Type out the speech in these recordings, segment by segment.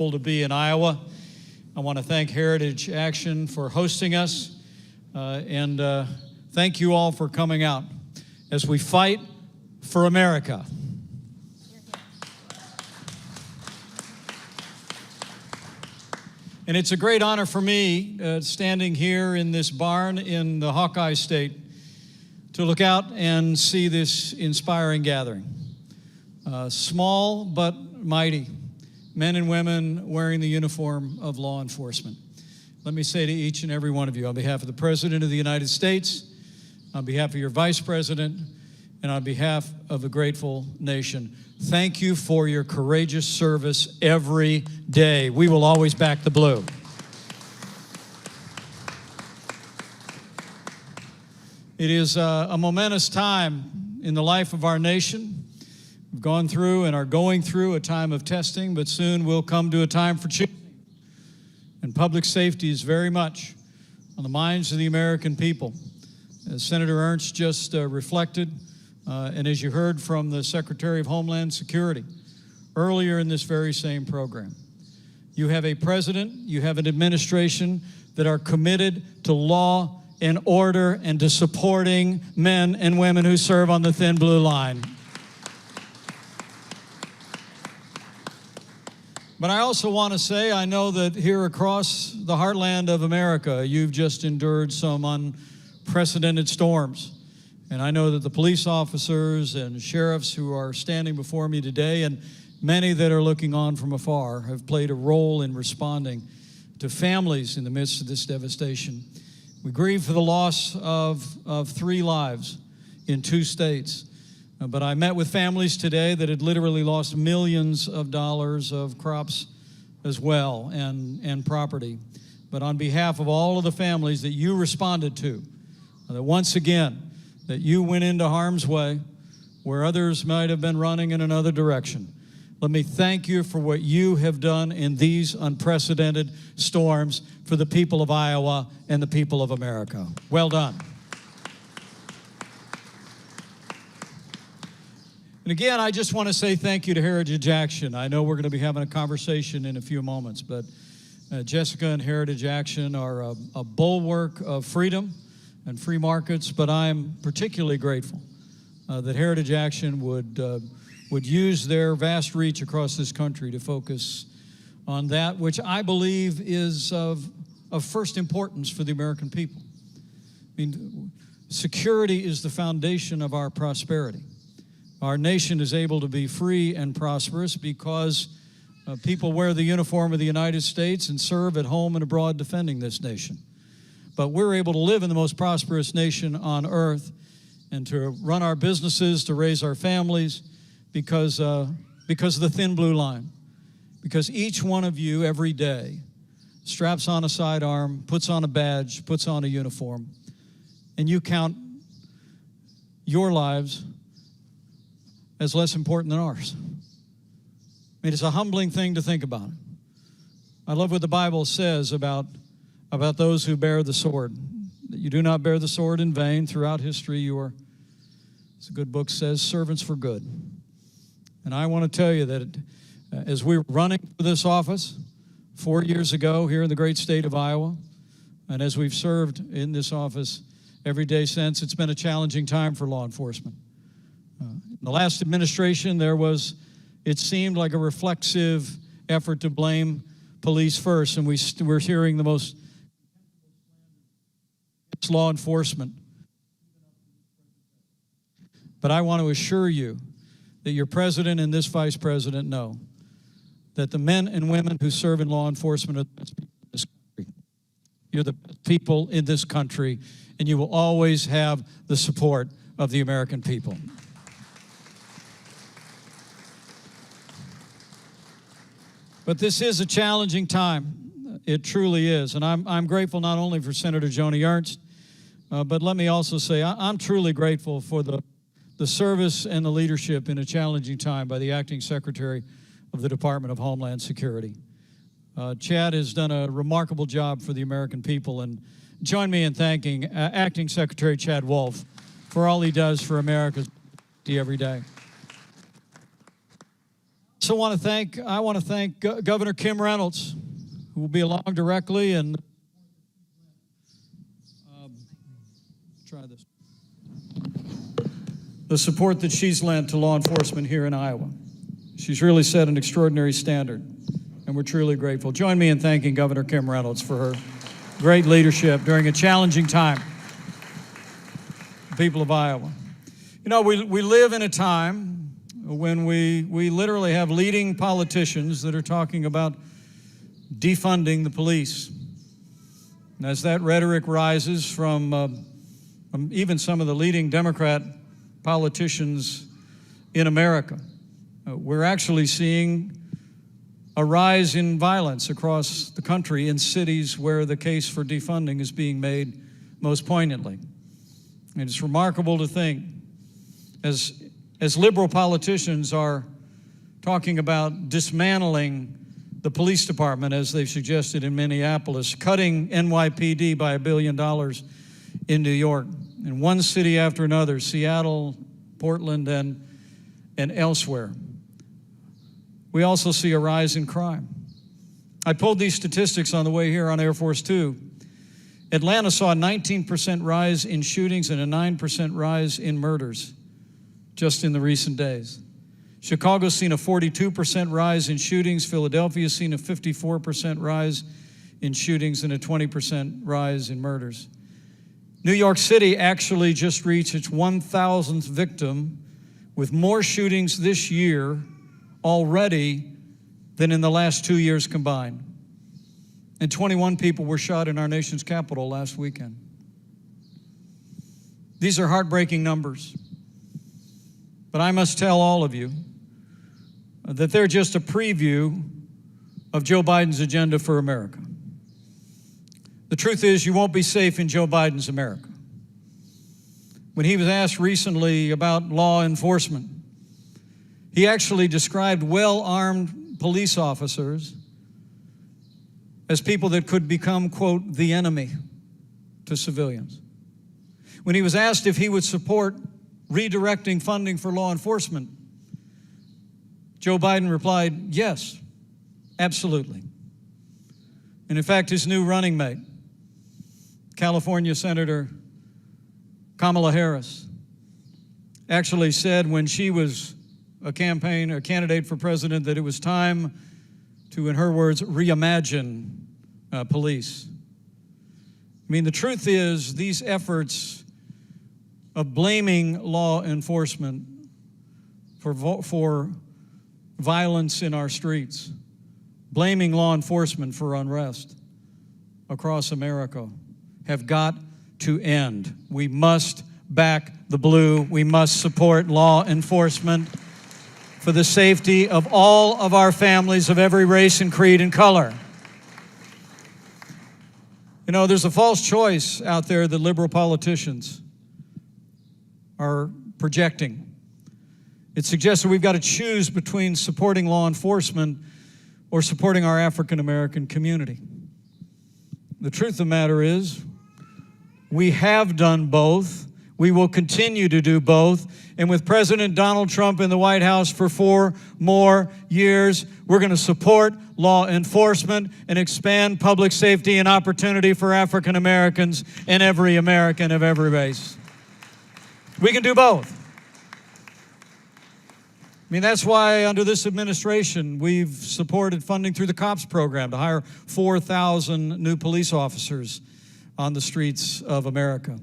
To be in Iowa. I want to thank Heritage Action for hosting us, and thank you all for coming out as we fight for America. And it's a great honor for me, standing here in this barn in the Hawkeye State, to look out and see this inspiring gathering. Small but mighty. Men and women wearing the uniform of law enforcement. Let me say to each and every one of you, on behalf of the President of the United States, on behalf of your Vice President, and on behalf of a grateful nation, thank you for your courageous service every day. We will always back the blue. It is a momentous time in the life of our nation. We've gone through and are going through a time of testing, but soon we'll come to a time for choosing. And public safety is very much on the minds of the American people. As Senator Ernst just reflected, and as you heard from the Secretary of Homeland Security earlier in this very same program, you have a president, you have an administration that are committed to law and order and to supporting men and women who serve on the thin blue line. But I also want to say, I know that here across the heartland of America, you've just endured some unprecedented storms. And I know that the police officers and sheriffs who are standing before me today, and many that are looking on from afar, have played a role in responding to families in the midst of this devastation. We grieve for the loss of 3 lives in 2 states. But I met with families today that had literally lost millions of dollars of crops as well and property. But on behalf of all of the families that you responded to, that once again, that you went into harm's way where others might have been running in another direction, let me thank you for what you have done in these unprecedented storms for the people of Iowa and the people of America. Well done. And again, I just want to say thank you to Heritage Action. I know we're going to be having a conversation in a few moments, but Jessica and Heritage Action are a bulwark of freedom and free markets, but I'm particularly grateful that Heritage Action would use their vast reach across this country to focus on that which I believe is of first importance for the American people. I mean, security is the foundation of our prosperity. Our nation is able to be free and prosperous because people wear the uniform of the United States and serve at home and abroad defending this nation. But we're able to live in the most prosperous nation on earth and to run our businesses, to raise our families because of the thin blue line. Because each one of you every day straps on a sidearm, puts on a badge, puts on a uniform, and you count your lives as less important than ours. I mean, it's a humbling thing to think about. I love what the Bible says about those who bear the sword. That you do not bear the sword in vain. Throughout history, you are, as a good book says, servants for good. And I want to tell you that as we were running for this office 4 years ago here in the great state of Iowa, and as we've served in this office every day since, it's been a challenging time for law enforcement. In the last administration, it seemed like a reflexive effort to blame police first, and we're hearing the most law enforcement. But I want to assure you that your president and this vice president know that the men and women who serve in law enforcement are the best people in this country. You're the best people in this country, and you will always have the support of the American people. But this is a challenging time. It truly is. And I'm grateful not only for Senator Joni Ernst, but let me also say I'm truly grateful for the service and the leadership in a challenging time by the Acting Secretary of the Department of Homeland Security. Chad has done a remarkable job for the American people, and join me in thanking Acting Secretary Chad Wolf for all he does for America every day. I want to thank Governor Kim Reynolds, who will be along directly, and try this. The support that she's lent to law enforcement here in Iowa. She's really set an extraordinary standard, and we're truly grateful. Join me in thanking Governor Kim Reynolds for her great leadership during a challenging time. The people of Iowa. You know, we live in a time when we literally have leading politicians that are talking about defunding the police. And as that rhetoric rises from even some of the leading Democrat politicians in America, we're actually seeing a rise in violence across the country in cities where the case for defunding is being made most poignantly. And it's remarkable to think, as liberal politicians are talking about dismantling the police department, as they've suggested in Minneapolis, cutting NYPD by $1 billion in New York, and one city after another, Seattle, Portland, and elsewhere. We also see a rise in crime. I pulled these statistics on the way here on Air Force Two. Atlanta saw a 19% rise in shootings and a 9% rise in murders just in the recent days. Chicago's seen a 42% rise in shootings. Philadelphia's seen a 54% rise in shootings and a 20% rise in murders. New York City actually just reached its 1,000th victim, with more shootings this year already than in the last 2 years combined. And 21 people were shot in our nation's capital last weekend. These are heartbreaking numbers. But I must tell all of you that they're just a preview of Joe Biden's agenda for America. The truth is, you won't be safe in Joe Biden's America. When he was asked recently about law enforcement, he actually described well-armed police officers as people that could become, quote, the enemy to civilians. When he was asked if he would support redirecting funding for law enforcement, Joe Biden replied, yes, absolutely. And in fact, his new running mate, California Senator Kamala Harris, actually said when she was a candidate for president, that it was time to, in her words, reimagine police. I mean, the truth is, these efforts of blaming law enforcement for violence in our streets, blaming law enforcement for unrest across America, have got to end. We must back the blue. We must support law enforcement for the safety of all of our families of every race and creed and color. You know, there's a false choice out there that liberal politicians are projecting. It suggests that we've got to choose between supporting law enforcement or supporting our African American community. The truth of the matter is, we have done both. We will continue to do both. And with President Donald Trump in the White House for 4 more years, we're going to support law enforcement and expand public safety and opportunity for African Americans and every American of every race. We can do both. I mean, that's why under this administration, we've supported funding through the COPS program to hire 4,000 new police officers on the streets of America.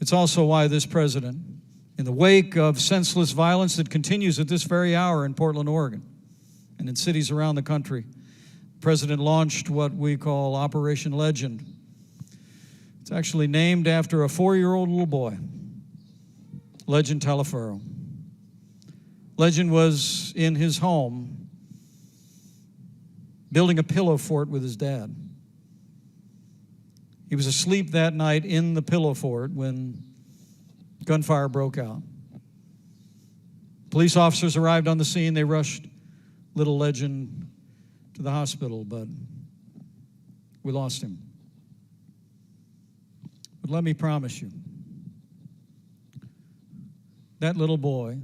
It's also why this president, in the wake of senseless violence that continues at this very hour in Portland, Oregon, and in cities around the country, the president launched what we call Operation Legend. It's actually named after a 4-year-old little boy, Legend Talifero. Legend was in his home building a pillow fort with his dad. He was asleep that night in the pillow fort when gunfire broke out. Police officers arrived on the scene. They rushed little Legend to the hospital, but we lost him. But let me promise you, that little boy,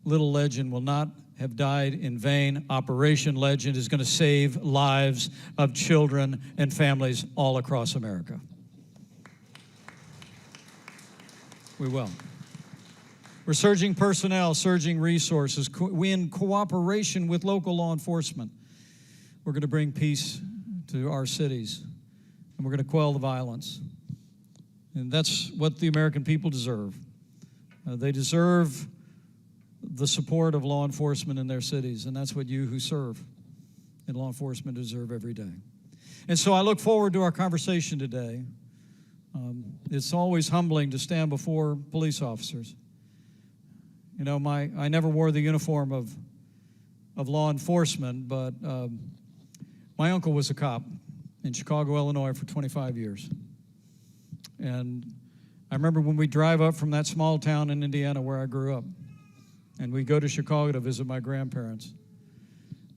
little Legend, will not have died in vain. Operation Legend is going to save lives of children and families all across America. We will. We're surging personnel, surging resources. We, in cooperation with local law enforcement, we're going to bring peace to our cities, and we're going to quell the violence. And that's what the American people deserve. They deserve the support of law enforcement in their cities, and that's what you who serve in law enforcement deserve every day. And so I look forward to our conversation today. It's always humbling to stand before police officers. You know, I never wore the uniform of law enforcement, but my uncle was a cop in Chicago, Illinois for 25 years. And I remember when we drive up from that small town in Indiana where I grew up, and we go to Chicago to visit my grandparents.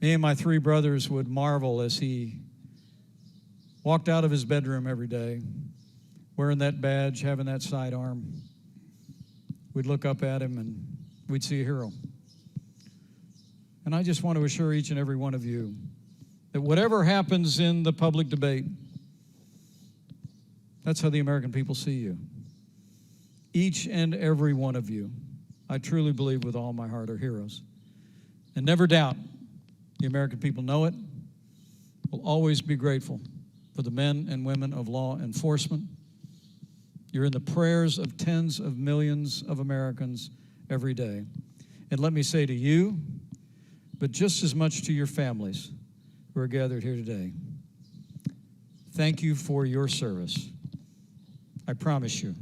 Me and my 3 brothers would marvel as he walked out of his bedroom every day, wearing that badge, having that sidearm. We'd look up at him and we'd see a hero. And I just want to assure each and every one of you that whatever happens in the public debate, that's how the American people see you. Each and every one of you, I truly believe with all my heart, are heroes. And never doubt, the American people know it, will always be grateful for the men and women of law enforcement. You're in the prayers of tens of millions of Americans every day. And let me say to you, but just as much to your families who are gathered here today, thank you for your service. I promise you,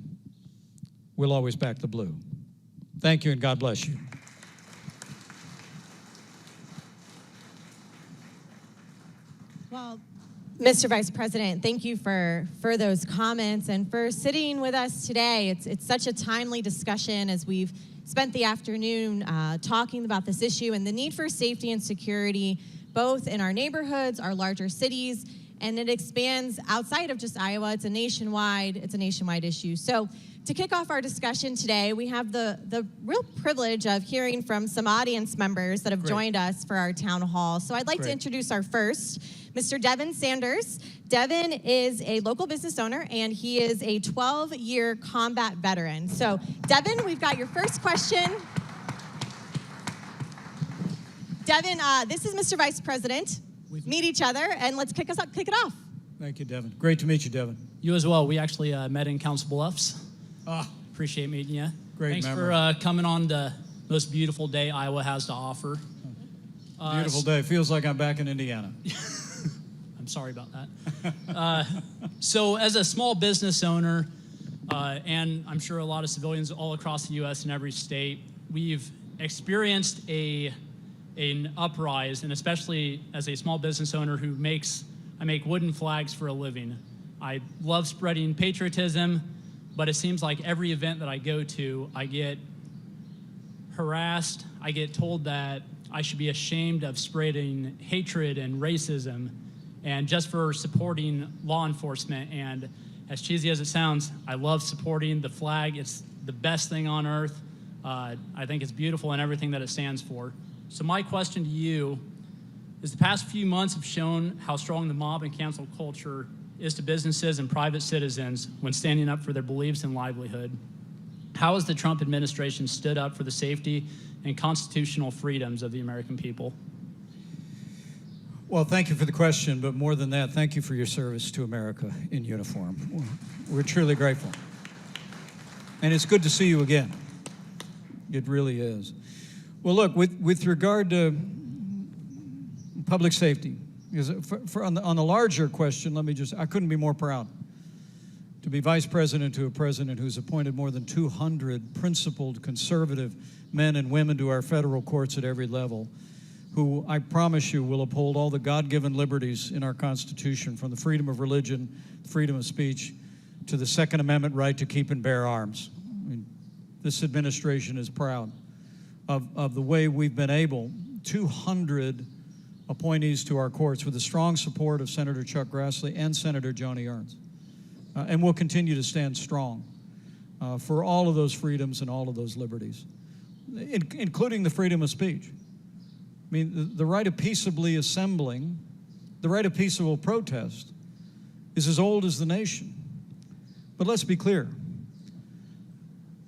we'll always back the blue. Thank you, and God bless you. Well, Mr. Vice President, thank you for those comments and for sitting with us today. It's such a timely discussion as we've spent the afternoon talking about this issue and the need for safety and security, both in our neighborhoods, our larger cities, and it expands outside of just Iowa. It's a nationwide issue. So to kick off our discussion today, we have the real privilege of hearing from some audience members that have joined us for our town hall. So I'd like to introduce our first, Mr. Devin Sanders. Devin is a local business owner, and he is a 12-year combat veteran. So Devin, we've got your first question. Devin, this is Mr. Vice President. Meet each other, and let's kick it off. Thank you, Devin. Great to meet you, Devin. You as well. We actually met in Council Bluffs. Appreciate meeting you. Great Thanks memory. for coming on the most beautiful day Iowa has to offer. Beautiful day. Feels like I'm back in Indiana. I'm sorry about that. So as a small business owner, and I'm sure a lot of civilians all across the U.S. and every state, we've experienced an uprise, and especially as a small business owner I make wooden flags for a living. I love spreading patriotism, but it seems like every event that I go to, I get harassed. I get told that I should be ashamed of spreading hatred and racism, and just for supporting law enforcement. And as cheesy as it sounds, I love supporting the flag. It's the best thing on earth. I think it's beautiful and everything that it stands for. So my question to you is, the past few months have shown how strong the mob and cancel culture is to businesses and private citizens when standing up for their beliefs and livelihood. How has the Trump administration stood up for the safety and constitutional freedoms of the American people? Well, thank you for the question, but more than that, thank you for your service to America in uniform. We're truly grateful. And it's good to see you again. It really is. Well, look, with regard to public safety, because on the larger question, I couldn't be more proud to be vice president to a president who's appointed more than 200 principled conservative men and women to our federal courts at every level, who I promise you will uphold all the God-given liberties in our Constitution, from the freedom of religion, freedom of speech, to the Second Amendment right to keep and bear arms. I mean, this administration is proud of the way we've been able, 200 appointees to our courts with the strong support of Senator Chuck Grassley and Senator Joni Ernst. And we'll continue to stand strong for all of those freedoms and all of those liberties, including the freedom of speech. mean, the right of peaceably assembling, the right of peaceable protest is as old as the nation. But let's be clear.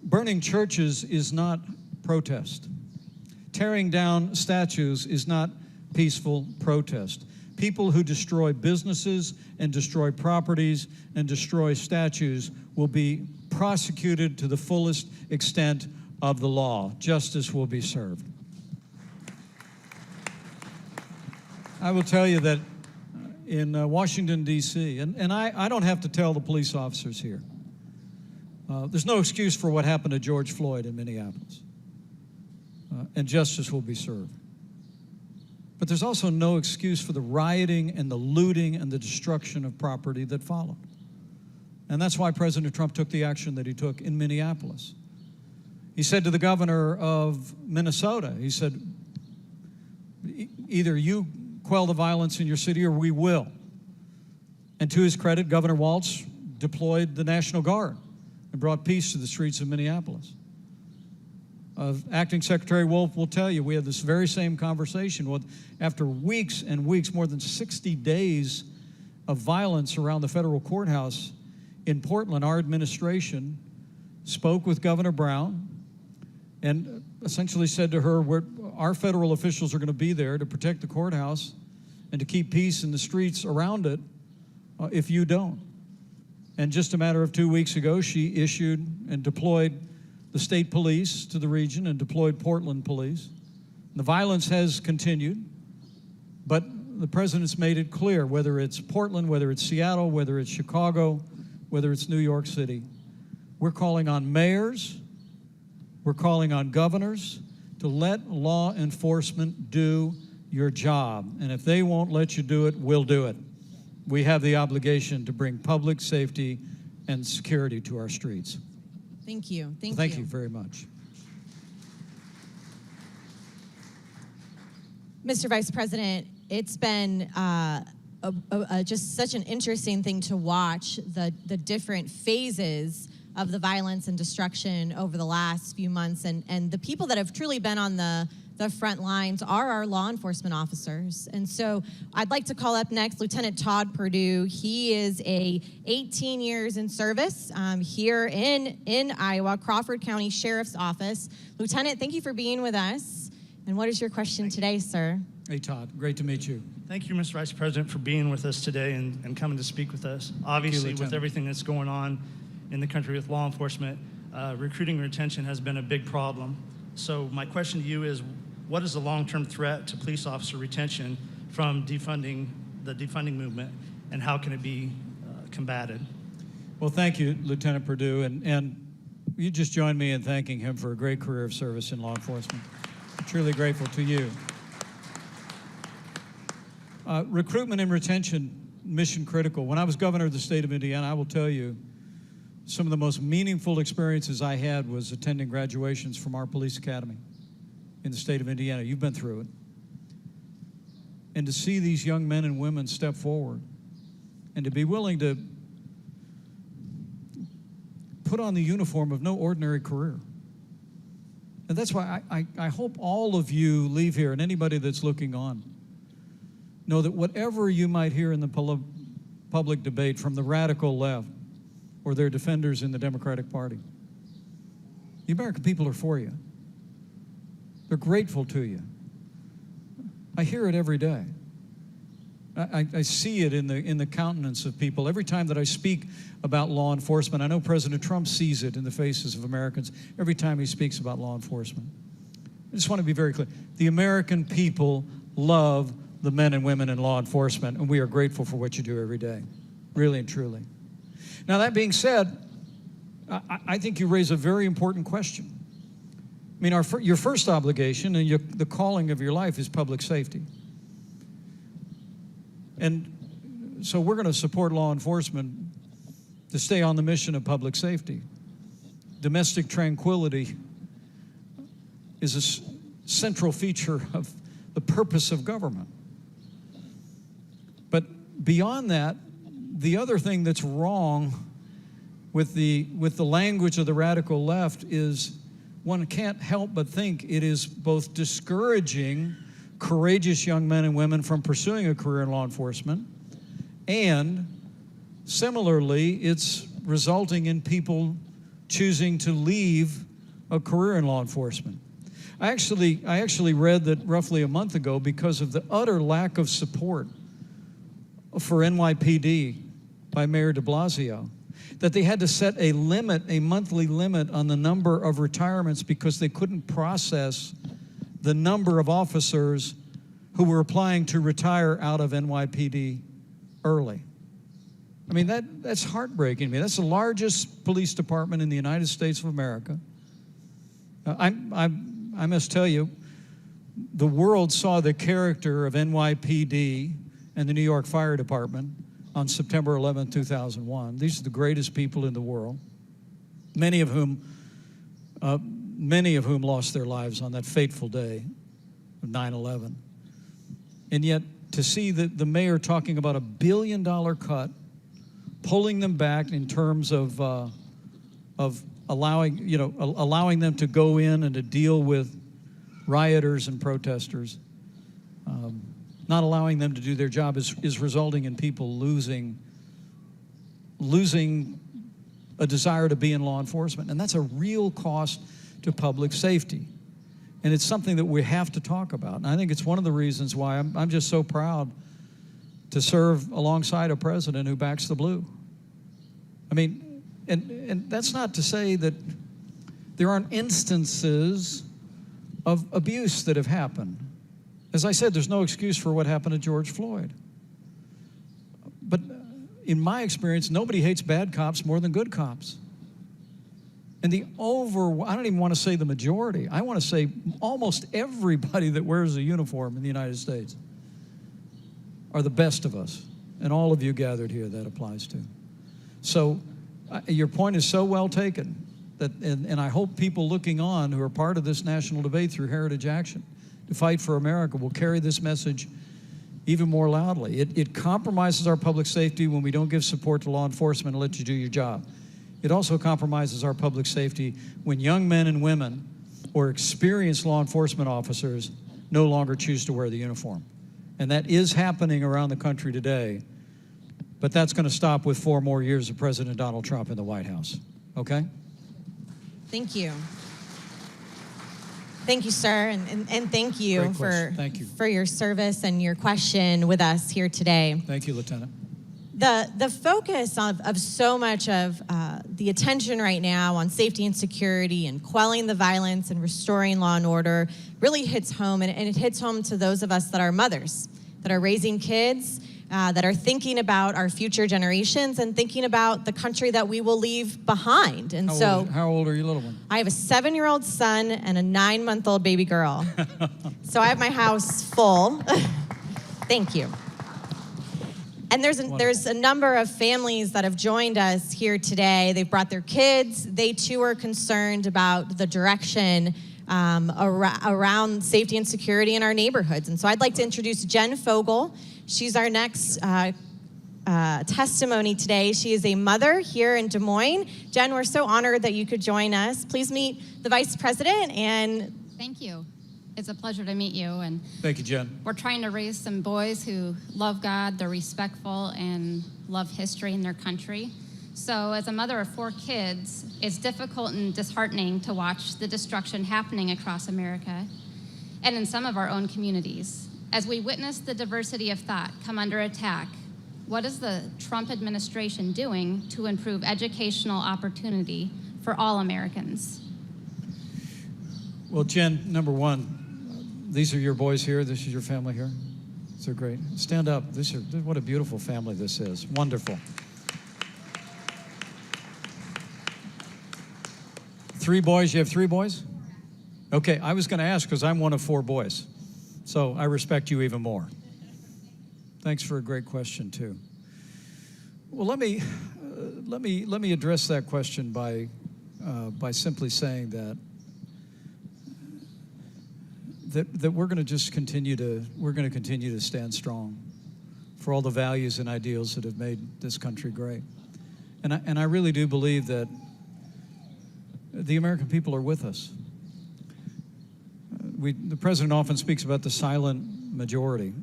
Burning churches is not protest. Tearing down statues is not peaceful protest. People who destroy businesses and destroy properties and destroy statues will be prosecuted to the fullest extent of the law. Justice will be served. I will tell you that in Washington, D.C., and I don't have to tell the police officers here, there's no excuse for what happened to George Floyd in Minneapolis, and justice will be served. But there's also no excuse for the rioting and the looting and the destruction of property that followed. And that's why President Trump took the action that he took in Minneapolis. He said to the governor of Minnesota, he said, either you quell the violence in your city or we will. And to his credit, Governor Walz deployed the National Guard and brought peace to the streets of Minneapolis. Acting Secretary Wolf will tell you, we had this very same conversation after weeks and weeks, more than 60 days of violence around the federal courthouse in Portland. Our administration spoke with Governor Brown and essentially said to her, our federal officials are going to be there to protect the courthouse and to keep peace in the streets around it if you don't. And just a matter of 2 weeks ago, she issued and deployed the state police to the region and deployed Portland police. The violence has continued, but the president's made it clear, whether it's Portland, whether it's Seattle, whether it's Chicago, whether it's New York City, we're calling on mayors, we're calling on governors to let law enforcement do your job. And if they won't let you do it, we'll do it. We have the obligation to bring public safety and security to our streets. Thank you. Thank you very much. Mr. Vice President, it's been just such an interesting thing to watch the different phases of the violence and destruction over the last few months. And the people that have truly been on the front lines are our law enforcement officers. And so I'd like to call up next Lieutenant Todd Perdue. He is 18 years in service here in Iowa, Crawford County Sheriff's Office. Lieutenant, thank you for being with us. And what is your question today, sir? Hey, Todd, great to meet you. Thank you, Mr. Vice President, for being with us today and coming to speak with us. Obviously, with everything that's going on in the country with law enforcement, recruiting and retention has been a big problem. So my question to you is, what is the long-term threat to police officer retention from the defunding movement, and how can it be combated? Well, thank you, Lieutenant Perdue, and you just joined me in thanking him for a great career of service in law enforcement. I'm truly grateful to you. Recruitment and retention, mission critical. When I was governor of the state of Indiana, I will tell you, some of the most meaningful experiences I had was attending graduations from our police academy in the state of Indiana. You've been through it. And to see these young men and women step forward and to be willing to put on the uniform of no ordinary career. And that's why I hope all of you leave here, and anybody that's looking on, know that whatever you might hear in the public debate from the radical left or their defenders in the Democratic Party, the American people are for you. They're grateful to you. I hear it every day. I see it in the countenance of people. Every time that I speak about law enforcement, I know President Trump sees it in the faces of Americans every time he speaks about law enforcement. I just want to be very clear. The American people love the men and women in law enforcement, and we are grateful for what you do every day, really and truly. Now, that being said, I think you raise a very important question. I mean, your first obligation and the calling of your life is public safety. And so we're going to support law enforcement to stay on the mission of public safety. Domestic tranquility is a central feature of the purpose of government. But beyond that, the other thing that's wrong with the language of the radical left is one can't help but think it is both discouraging courageous young men and women from pursuing a career in law enforcement. And similarly, it's resulting in people choosing to leave a career in law enforcement. I actually read that roughly a month ago, because of the utter lack of support for NYPD by Mayor de Blasio, that they had to set a limit, a monthly limit on the number of retirements because they couldn't process the number of officers who were applying to retire out of NYPD early. I mean, that's heartbreaking to me. That's the largest police department in the United States of America. I must tell you, the world saw the character of NYPD and the New York Fire Department on September 11, 2001. These are the greatest people in the world, many of whom lost their lives on that fateful day of 9/11. And yet, to see the mayor talking about $1 billion cut, pulling them back in terms of allowing them to go in and to deal with rioters and protesters, not allowing them to do their job is resulting in people losing a desire to be in law enforcement. And that's a real cost to public safety. And it's something that we have to talk about. And I think it's one of the reasons why I'm just so proud to serve alongside a president who backs the blue. I mean, and that's not to say that there aren't instances of abuse that have happened. As I said, there's no excuse for what happened to George Floyd. But in my experience, nobody hates bad cops more than good cops. And I don't even want to say the majority, I want to say almost everybody that wears a uniform in the United States are the best of us. And all of you gathered here, that applies to. So your point is so well taken, and I hope people looking on who are part of this national debate through Heritage Action to Fight for America will carry this message even more loudly. It compromises our public safety when we don't give support to law enforcement and let you do your job. It also compromises our public safety when young men and women or experienced law enforcement officers no longer choose to wear the uniform. And that is happening around the country today, but that's going to stop with 4 more years of President Donald Trump in the White House, okay? Thank you. Thank you, sir, and thank you for your service and your question with us here today. Thank you, Lieutenant. The focus of so much of the attention right now on safety and security and quelling the violence and restoring law and order really hits home, and it hits home to those of us that are mothers, that are raising kids, that are thinking about our future generations and thinking about the country that we will leave behind. And how old are your little one? I have a 7-year-old son and a 9-month-old baby girl. So I have my house full. Thank you. And there's a number of families that have joined us here today. They've brought their kids. They too are concerned about the direction around safety and security in our neighborhoods. And so I'd like to introduce Jen Fogel. She's our next testimony today. She is a mother here in Des Moines. Jen, we're so honored that you could join us. Please meet the Vice President and... Thank you. It's a pleasure to meet you. And thank you, Jen. We're trying to raise some boys who love God, they're respectful, and love history in their country. So as a mother of 4 kids, it's difficult and disheartening to watch the destruction happening across America and in some of our own communities. As we witness the diversity of thought come under attack, what is the Trump administration doing to improve educational opportunity for all Americans? Well, Jen, number one, these are your boys here. This is your family here. They're great. Stand up. What a beautiful family this is. Wonderful. 3 boys. You have 3 boys? Okay, I was going to ask because I'm one of 4 boys. So I respect you even more. Thanks for a great question, too. Well, let me address that question by simply saying that we're going to just continue to stand strong for all the values and ideals that have made this country great. And I really do believe that the American people are with us. the president often speaks about the silent majority,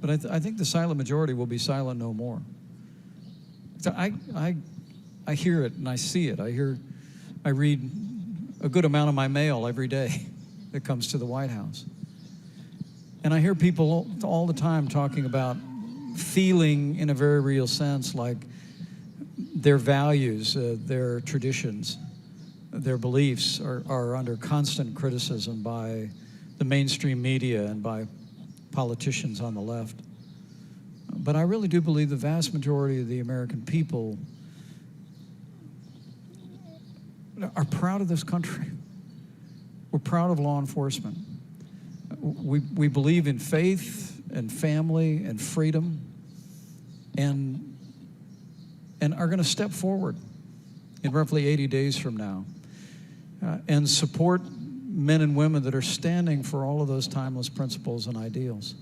but I think the silent majority will be silent no more. So I hear it and I see it. I read a good amount of my mail every day that comes to the White House. And I hear people all the time talking about feeling in a very real sense like their values, their traditions, their beliefs are under constant criticism by the mainstream media and by politicians on the left. But I really do believe the vast majority of the American people are proud of this country. We're proud of law enforcement. We believe in faith and family and freedom and are going to step forward in roughly 80 days from now and support men and women that are standing for all of those timeless principles and ideals.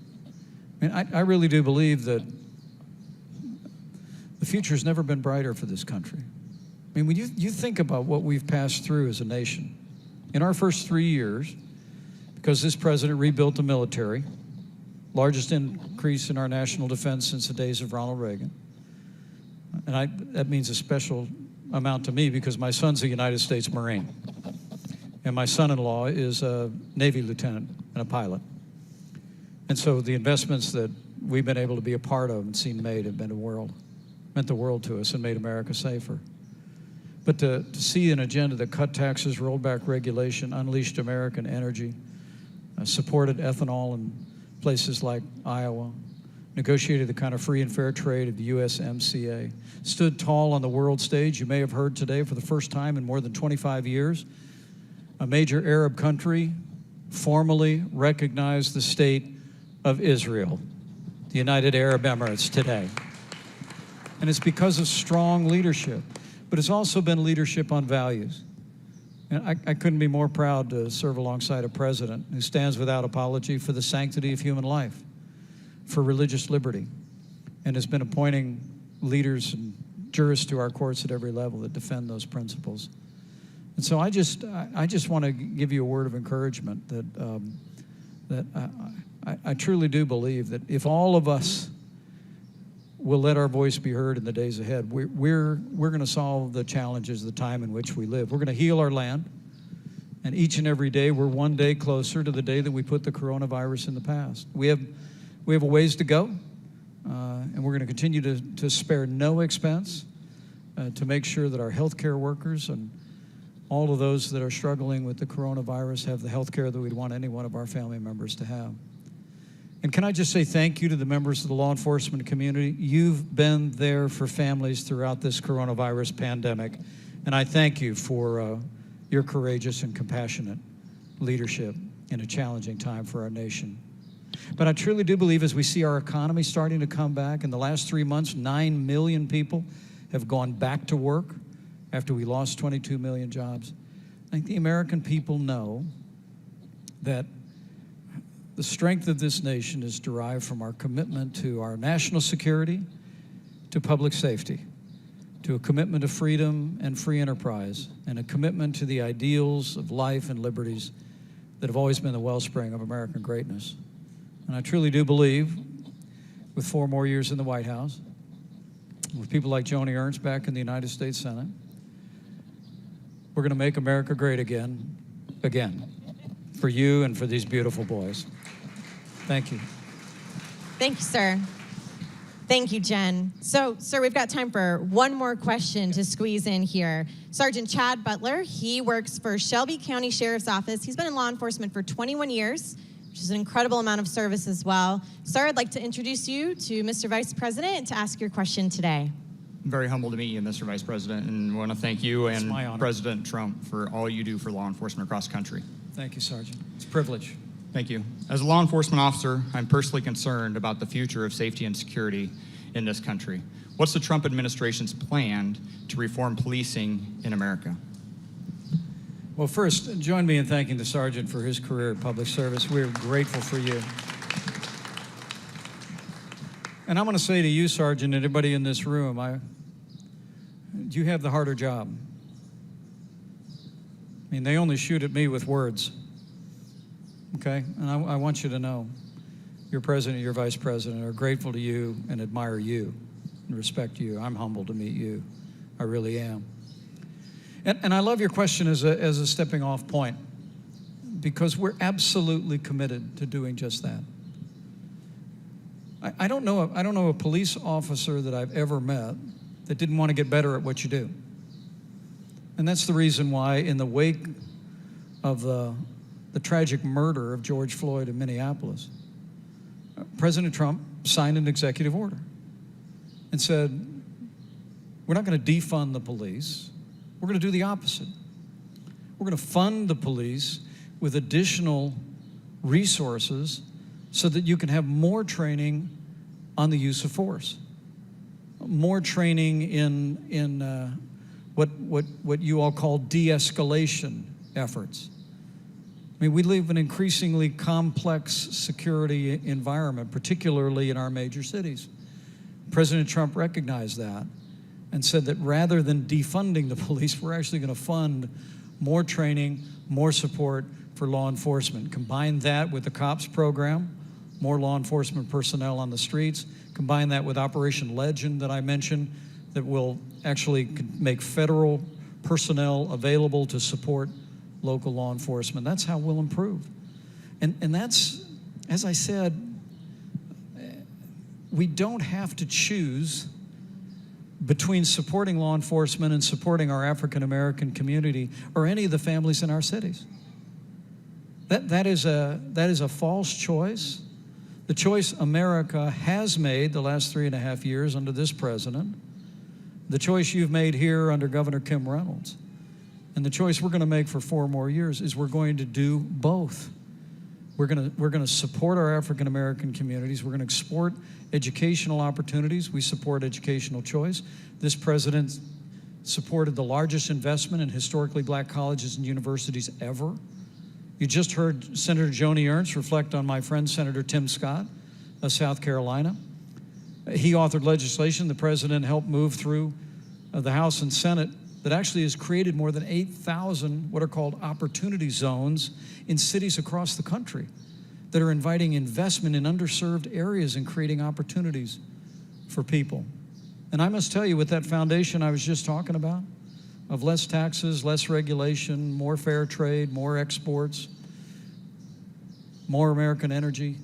I mean, I really do believe that the future's never been brighter for this country. I mean, when you think about what we've passed through as a nation, in our first 3 years, because this president rebuilt the military, largest increase in our national defense since the days of Ronald Reagan. And that means a special amount to me because my son's a United States Marine. And my son-in-law is a Navy lieutenant and a pilot. And so the investments that we've been able to be a part of and seen made have meant the world to us and made America safer. But to see an agenda that cut taxes, rolled back regulation, unleashed American energy, supported ethanol in places like Iowa, negotiated the kind of free and fair trade of the USMCA, stood tall on the world stage. You may have heard today for the first time in more than 25 years, a major Arab country formally recognized the state of Israel, the United Arab Emirates today. And it's because of strong leadership, but it's also been leadership on values. And I couldn't be more proud to serve alongside a president who stands without apology for the sanctity of human life, for religious liberty, and has been appointing leaders and jurists to our courts at every level that defend those principles. And so I just want to give you a word of encouragement that I truly do believe that if all of us will let our voice be heard in the days ahead, we're going to solve the challenges of the time in which we live. We're going to heal our land, and each and every day we're one day closer to the day that we put the coronavirus in the past. We have a ways to go, and we're going to continue to spare no expense to make sure that our healthcare workers and all of those that are struggling with the coronavirus have the health care that we'd want any one of our family members to have. And can I just say thank you to the members of the law enforcement community? You've been there for families throughout this coronavirus pandemic, and I thank you for your courageous and compassionate leadership in a challenging time for our nation. But I truly do believe as we see our economy starting to come back, in the last 3 months, 9 million people have gone back to work after we lost 22 million jobs. I think the American people know that the strength of this nation is derived from our commitment to our national security, to public safety, to a commitment to freedom and free enterprise, and a commitment to the ideals of life and liberties that have always been the wellspring of American greatness. And I truly do believe, with 4 more years in the White House, with people like Joni Ernst back in the United States Senate, we're going to make America great again, for you and for these beautiful boys. Thank you. Thank you, sir. Thank you, Jen. So, sir, we've got time for one more question to squeeze in here. Sergeant Chad Butler, he works for Shelby County Sheriff's Office. He's been in law enforcement for 21 years, which is an incredible amount of service as well. Sir, I'd like to introduce you to Mr. Vice President and to ask your question today. I'm very humbled to meet you, Mr. Vice President, and want to thank you and President Trump for all you do for law enforcement across the country. Thank you, Sergeant. It's a privilege. Thank you. As a law enforcement officer, I'm personally concerned about the future of safety and security in this country. What's the Trump administration's plan to reform policing in America? Well, first, join me in thanking the Sergeant for his career in public service. We're grateful for you. And I'm going to say to you, Sergeant, and everybody in this room, you have the harder job. I mean, they only shoot at me with words. okay? And I want you to know your president, your vice president are grateful to you and admire you and respect you. I'm humbled to meet you. I really am. And I love your question as a stepping off point, because we're absolutely committed to doing just that. I don't know a police officer that I've ever met that didn't want to get better at what you do. And that's the reason why, in the wake of the tragic murder of George Floyd in Minneapolis, President Trump signed an executive order and said, we're not going to defund the police. We're going to do the opposite. We're going to fund the police with additional resources so that you can have more training on the use of force, more training in what you all call de-escalation efforts. I mean, we live in an increasingly complex security environment, particularly in our major cities. President Trump recognized that and said that rather than defunding the police, we're actually going to fund more training, more support for law enforcement. Combine that with the COPS program, more law enforcement personnel on the streets. Combine that with Operation Legend that I mentioned, that will actually make federal personnel available to support local law enforcement. That's how we'll improve. And that's, as I said, we don't have to choose between supporting law enforcement and supporting our African American community or any of the families in our cities. That is a false choice. The choice America has made the last 3.5 years under this president, the choice you've made here under Governor Kim Reynolds, and the choice we're going to make for 4 more years is we're going to do both. We're going to support our African American communities. We're going to export educational opportunities. We support educational choice. This president supported the largest investment in historically black colleges and universities ever. You just heard Senator Joni Ernst reflect on my friend Senator Tim Scott of South Carolina. He authored legislation the president helped move through the House and Senate that actually has created more than 8,000 what are called opportunity zones in cities across the country that are inviting investment in underserved areas and creating opportunities for people. And I must tell you, with that foundation I was just talking about, of less taxes, less regulation, more fair trade, more exports, more American energy,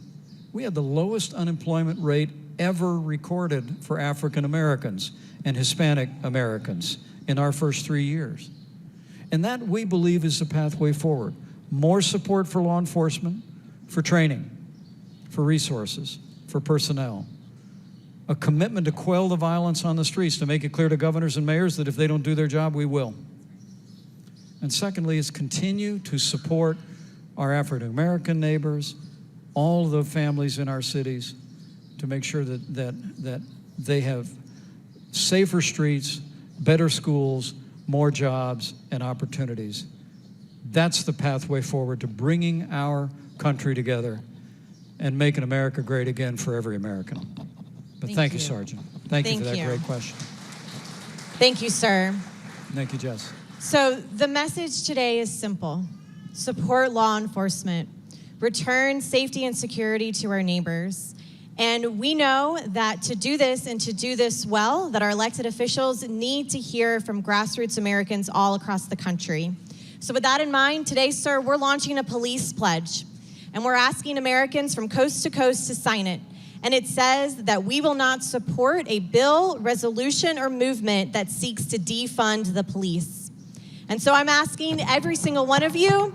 we had the lowest unemployment rate ever recorded for African Americans and Hispanic Americans in our first 3 years. And that, we believe, is the pathway forward. More support for law enforcement, for training, for resources, for personnel. A commitment to quell the violence on the streets, to make it clear to governors and mayors that if they don't do their job, we will. And secondly, is continue to support our African American neighbors, all the families in our cities, to make sure that they have safer streets, better schools, more jobs and opportunities. That's the pathway forward to bringing our country together and making America great again for every American. But thank you, Sergeant. Thank you for that great question. Thank you, sir. Thank you, Jess. So the message today is simple. Support law enforcement. Return safety and security to our neighbors. And we know that to do this and to do this well, that our elected officials need to hear from grassroots Americans all across the country. So with that in mind, today, sir, we're launching a police pledge. And we're asking Americans from coast to coast to sign it. And it says that we will not support a bill, resolution, or movement that seeks to defund the police. And so I'm asking every single one of you,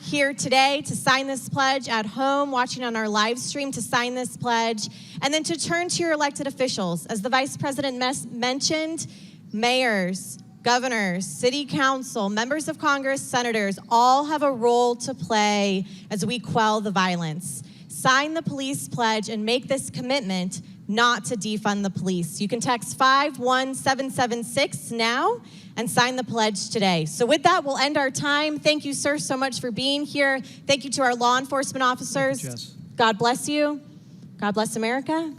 here today to sign this pledge, at home, watching on our live stream, to sign this pledge, and then to turn to your elected officials. As the Vice President mentioned, mayors, governors, city council, members of Congress, senators, all have a role to play as we quell the violence. Sign the police pledge and make this commitment not to defund the police. You can text 51776 now and sign the pledge today. So with that, we'll end our time. Thank you, sir, so much for being here. Thank you to our law enforcement officers. Thank you, Jess. God bless you. God bless America.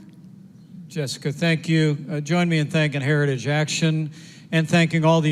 Jessica, thank you. Join me in thanking Heritage Action and thanking all the